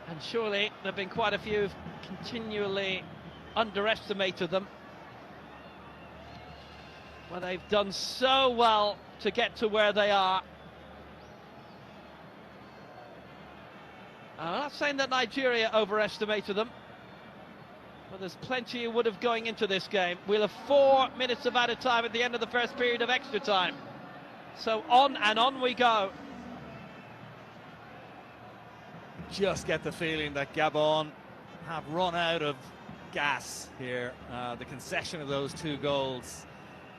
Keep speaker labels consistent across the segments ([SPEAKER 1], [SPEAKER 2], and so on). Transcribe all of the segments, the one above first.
[SPEAKER 1] And surely there have been quite a few who've continually underestimated them. Well, they've done so well to get to where they are. I'm not saying that Nigeria overestimated them, but there's plenty who would have going into this game. We'll have 4 minutes of added time at the end of the first period of extra time. So on and on we go.
[SPEAKER 2] Just get the feeling that Gabon have run out of gas here. The concession of those 2 goals,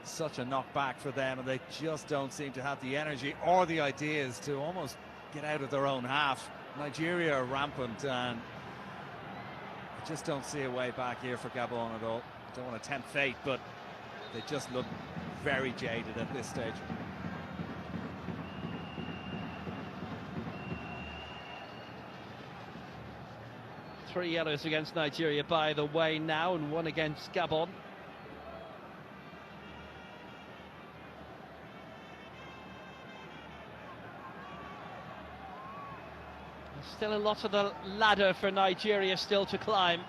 [SPEAKER 2] such a knockback for them, and they just don't seem to have the energy or the ideas to almost get out of their own half. Nigeria are rampant, and I just don't see a way back here for Gabon at all. Don't want to tempt fate, but they just look very jaded at this stage.
[SPEAKER 1] Three yellows against Nigeria, by the way, now, and 1 against Gabon. There's still a lot of the ladder for Nigeria still to climb.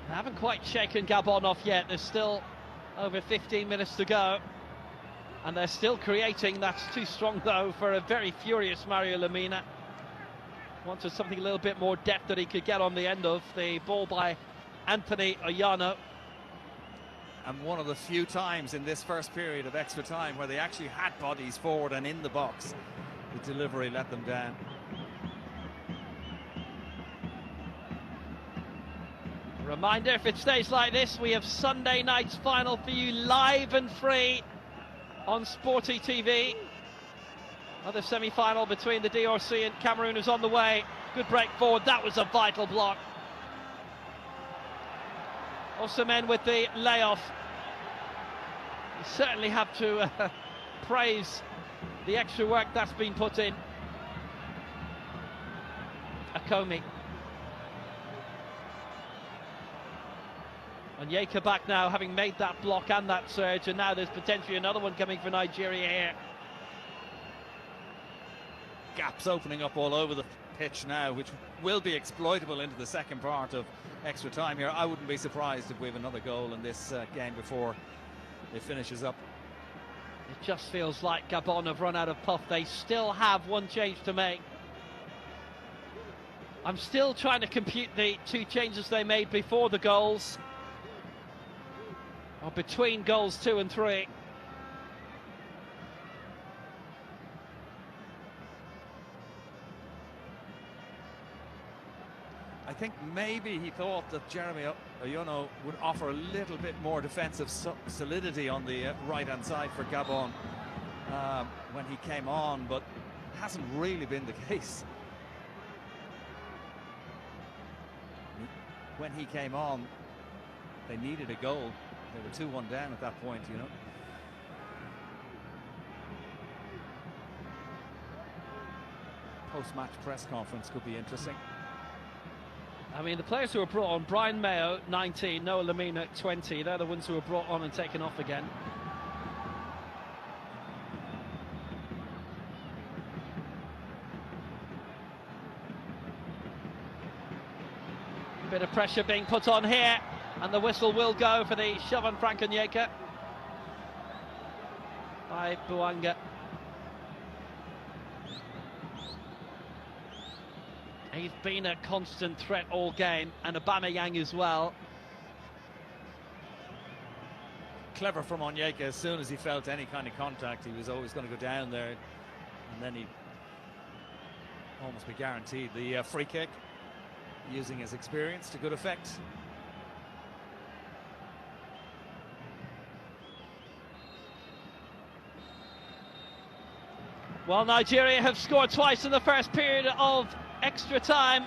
[SPEAKER 1] They haven't quite shaken Gabon off yet. There's still over 15 minutes to go. And they're still creating. That's too strong, though, for a very furious Mario Lemina. Wanted something a little bit more depth that he could get on the end of. The ball by Anthony Oyano.
[SPEAKER 2] And one of the few times in this first period of extra time where they actually had bodies forward and in the box. The delivery let them down.
[SPEAKER 1] Reminder, if it stays like this, we have Sunday night's final for you live and free on Sporty TV. Another semi-final between the DRC and Cameroon is on the way. Good break forward. That was a vital block. Osimhen with the layoff. You certainly have to praise the extra work that's been put in. Akomi. And Yeka back now, having made that block and that surge, and now there's potentially another one coming for Nigeria here.
[SPEAKER 2] Gaps opening up all over the pitch now, which will be exploitable into the second part of extra time here. I wouldn't be surprised if we have another goal in this game before it finishes up.
[SPEAKER 1] It just feels like Gabon have run out of puff. They still have 1 change to make. I'm still trying to compute the 2 changes they made before the goals, or between goals 2 and 3.
[SPEAKER 2] I think maybe he thought that Jeremy Oyano would offer a little bit more defensive solidity on the right-hand side for Gabon when he came on, but hasn't really been the case. When he came on, they needed a goal. They were 2-1 down at that point, you know. Post-match press conference could be interesting.
[SPEAKER 1] I mean, the players who were brought on, Brian Mayo, 19, Noah Lemina, 20, they're the ones who were brought on and taken off again. Bit of pressure being put on here, and the whistle will go for the shove on Frank Onyeka by Bouanga. He's been a constant threat all game, and Aubameyang as well.
[SPEAKER 2] Clever from Onyeka. As soon as he felt any kind of contact, he was always going to go down there, and then he'd almost be guaranteed the free kick, using his experience to good effect.
[SPEAKER 1] Well, Nigeria have scored twice in the first period of extra time.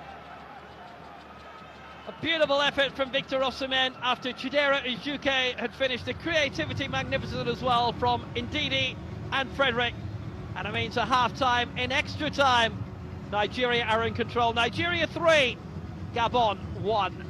[SPEAKER 1] A beautiful effort from Victor Osimhen after Chidera Ijuke had finished. The creativity magnificent as well from Ndidi and Frederick. And it means a half-time in extra time. Nigeria are in control. Nigeria 3, Gabon 1.